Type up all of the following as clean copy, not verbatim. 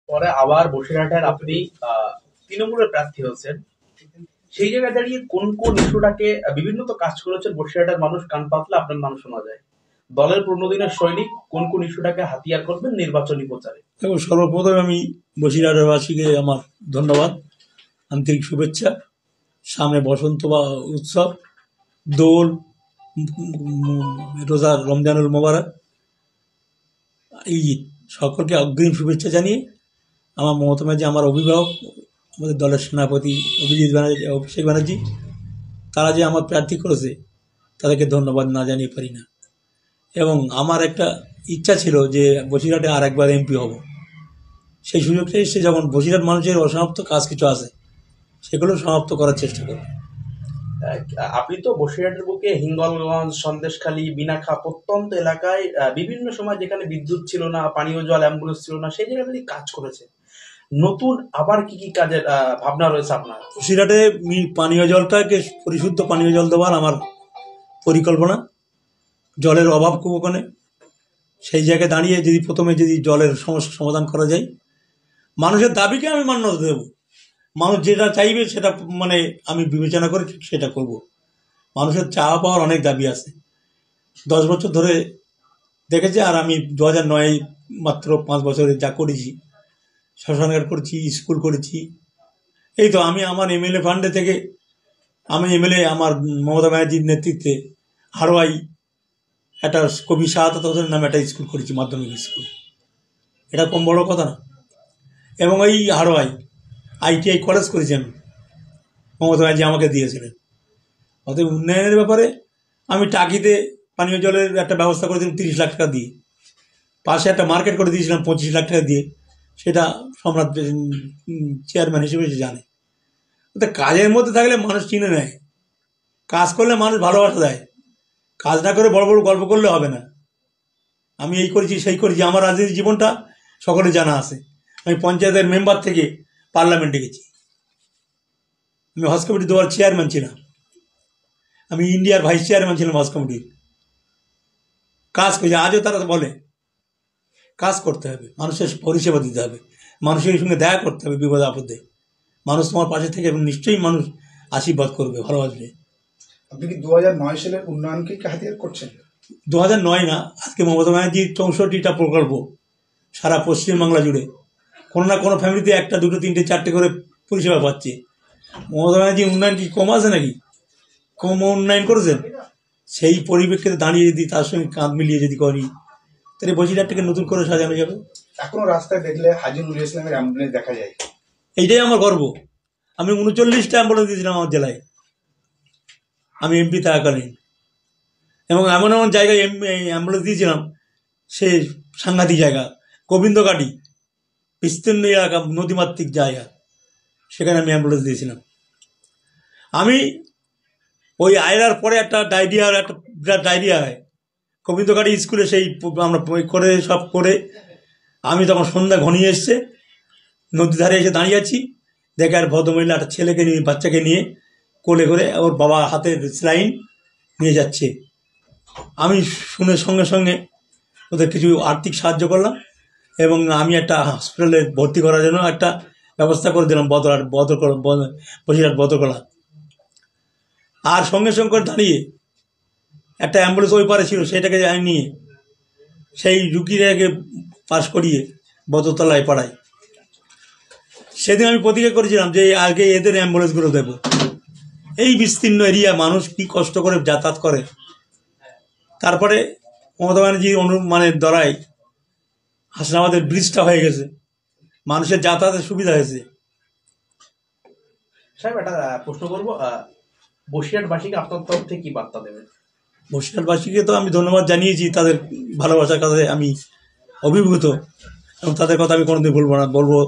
পরে আবার বসিরহাটের আপনি তৃণমূলের প্রার্থী হয়েছেন। সেই জায়গায় দাঁড়িয়ে কোন কোন ইস্যুটাকে বিভিন্ন তো কাজ করেছেন, বসিরহাটের মানুষ কান পাতলে আপনার নাম শোনা যায়। দলের ১৫ দিনের সৈনিক কোন কোন ইস্যুটাকে হাতিয়ার করবেন নির্বাচনী প্রচারে? এবং সর্বপ্রথম আমি বসিরহাটবাসীকে আমার ধন্যবাদ, আন্তরিক শুভেচ্ছা। সামনে বসন্ত বা উৎসব, দোল, রোজার রমজানুল মোবারক, ঈদ, সকলকে অগ্রিম শুভেচ্ছা জানিয়ে আমার মমতা ব্যানার্জি, আমার অভিভাবক, আমাদের দলের সেনাপতি অভিষেক ব্যানার্জি, তারা যে আমার প্রার্থী করেছে তাদেরকে ধন্যবাদ না জানিয়ে পারি না। এবং আমার একটা ইচ্ছা ছিল যে বসিরহাটে আর একবার এমপি হব। সেই সুযোগটা এসে যখন বসিরহাট মানুষের অসমাপ্ত কাজ কিছু আছে সেগুলো সমাপ্ত করার চেষ্টা করব। আপনি তো বসিরহাটের বুকে হিঙ্গলগঞ্জ, সন্দেশখালী, বিনাখা প্রত্যন্ত এলাকায় বিভিন্ন সময় যেখানে বিদ্যুৎ ছিল না, পানীয় জল, অ্যাম্বুলেন্স ছিল না, সেই জায়গায় কাজ করেছে। নতুন আবার কি কি কাজের ভাবনা রয়েছে আপনার? বসিরহাটে পানীয় জলটাকে পরিশুদ্ধ পানীয় জল দেওয়ার আমার পরিকল্পনা। জলের অভাব খুব ওখানে। সেই জায়গায় দাঁড়িয়ে যদি প্রথমে যদি জলের সমস্যা সমাধান করা যায়, মানুষের দাবিকে আমি মান্যতা দেব। মানুষ যেটা চাইবে সেটা আমি বিবেচনা করে সেটা করব। মানুষের চাওয়া পাওয়ার অনেক দাবি আছে, 10 বছর ধরে দেখেছে। আর আমি 2009 মাত্র 5 বছরে যা করেছি, শ্মশানঘাট করেছি, স্কুল করেছি। এই তো আমি আমার এমএলএ ফান্ডে থেকে আমি এমএলএ আমার মমতা ব্যানার্জির নেতৃত্বে হারোয়াই একটা কবি শাহাদাত হোসেনের নামে একটা স্কুল করেছি, মাধ্যমিক স্কুল। এটা কম বড় কথা না। এবং এই হারোয়াই ITI কলেজ করেছি আমি, মমতা ব্যানার্জি আমাকে দিয়েছিলেন। অতএব উন্নয়নের ব্যাপারে আমি টাকিতে পানীয় জলের একটা ব্যবস্থা করেছিলাম 30 লাখ টাকা দিয়ে। পাশে একটা মার্কেট করে দিয়েছিলাম 25 লাখ টাকা দিয়ে। সেটা সম্রাট চেয়ারম্যান হিসেবে সে জানে। কাজের মধ্যে থাকলে মানুষ চিনে নেয়, কাজ করলে মানুষ ভালোবাসা দেয়। কাজ না করে বড় বড় গল্প করলে হবে না। আমি এই করেছি সেই করেছি, আমার রাজনীতি জীবনটা সকলে জানা আছে। আমি পঞ্চায়েতের মেম্বার থেকে পার্লামেন্টে গেছি, আমি হজ কমিটি 2বার চেয়ারম্যান ছিলাম, আমি ইন্ডিয়ার ভাইস চেয়ারম্যান ছিলাম হজ কমিটির। কাজ করেছি। আজও তারা বলে কাজ করতে হবে, মানুষের পরিষেবা দিতে হবে, মানুষের সঙ্গে দেখা করতে হবে বিপদ আপদে। মানুষ তোমার পাশে থেকে নিশ্চয়ই মানুষ আশীর্বাদ করবে, ভালোবাসবে। আপনি কি 2009 সালের উন্নয়নকে হাতিয়ার করছেন? 2009 না, আজকে মমতা ব্যানার্জির 64টা প্রকল্প সারা পশ্চিমবাংলা জুড়ে। কোনো না কোনো ফ্যামিলিতে 1টা 2টো 3টে 4টে করে পরিষেবা পাচ্ছে। মমতা ব্যানার্জির উন্নয়ন কি কম আছে নাকি? কম উন্নয়ন করেছেন? সেই পরিপ্রেক্ষিতে দাঁড়িয়ে যদি তার সঙ্গে কাঁধ মিলিয়ে যদি করি, তাহলে বসিরহাটটাকে নতুন করে সাজানো যাবে। এখনো রাস্তায় দেখলে হাজী নুরুল ইসলামের অ্যাম্বুলেন্স দেখা যায়। এইটাই আমার গর্ব। আমি 39টা অ্যাম্বুলেন্স দিয়েছিলাম আমার জেলায়, আমি এমপি থাকাকালীন। এবং এমন এমন জায়গায় অ্যাম্বুলেন্স দিয়েছিলাম, সে সাংঘাতিক জায়গা, গোবিন্দঘাটি, বিস্তীর্ণ এলাকা, নদীমাতৃক জায়গা, সেখানে আমি অ্যাম্বুলেন্স দিয়েছিলাম। আমি ওই আয়রার পরে একটা বিরাট ডায়রিয়া হয় গোবিন্দঘাটি স্কুলে। সেই আমরা করে সব করে আমি তখন সন্ধ্যা ঘনিয়ে এসছে, নদীর ধারে এসে দাঁড়িয়ে আছি, দেখে আর ভদ্রমহিলা একটা ছেলেকে নিয়ে, বাচ্চাকে নিয়ে কোলে করে ওর বাবা হাতে স্যালাইন নিয়ে যাচ্ছে। আমি শুনে সঙ্গে সঙ্গে ওদের কিছু আর্থিক সাহায্য করলাম এবং আমি একটা হসপিটালে ভর্তি করার জন্য একটা ব্যবস্থা করে দিলাম বসিরহাট বদরকলা। আর সঙ্গে সঙ্গে দাঁড়িয়ে একটা অ্যাম্বুলেন্স ওই পারে ছিল, সেটাকে নিয়ে সেই রুগীটাকে পাস করিয়ে বদরতলায় পাড়ায়। সেদিন আমি প্রতিজ্ঞা করেছিলাম যে আগে এদের অ্যাম্বুলেন্সগুলো দেবো। এই বিস্তীর্ণ এরিয়া মানুষ কি কষ্ট করে যাতায়াত করে। তারপরে মমতা ব্যানার্জির দ্বারাই হাসনাবাদের ব্রিজটা হয়ে গেছে, মানুষের যাতায়াতের সুবিধা হয়েছে। সাহেব, একটা প্রশ্ন করবো, বসিরহাটবাসীকে আপনার তরফ থেকে কি বার্তা দেবেন? বসিরহাটবাসীকে তো আমি ধন্যবাদ জানিয়েছি, তাদের ভালোবাসার কাছে আমি অভিভূত এবং তাদের কথা আমি কোনোদিন বলবো না। বলবো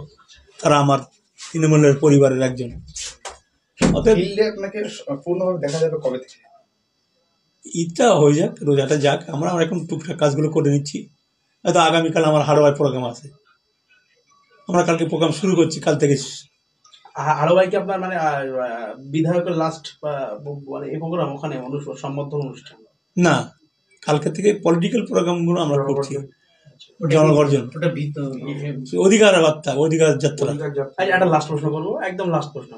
তারা আমার তৃণমূলের পরিবারের একজন। আপনাকে পূর্ণভাবে দেখা যাবে কবে থেকে? ঈদটা হয়ে যাক, রোজাটা যাক, আমরা এখন টুকটাক কাজগুলো করে নিচ্ছি। হয়তো আগামীকাল আমার হারোয়াই প্রোগ্রাম আছে, আমরা কালকে প্রোগ্রাম শুরু করছি, কাল থেকে। হারোয়াই কি আপনার বিধায়কের লাস্ট এই প্রোগ্রাম ওখানে সম্বর্ধনা অনুষ্ঠান? না, কালকে থেকে পলিটিক্যাল প্রোগ্রামগুলো আমরা করছি। জনগর্জন অধিকার বার্তা অধিকার যাত্রা আচ্ছা, একটা লাস্ট প্রশ্ন করবো, একদম লাস্ট প্রশ্ন।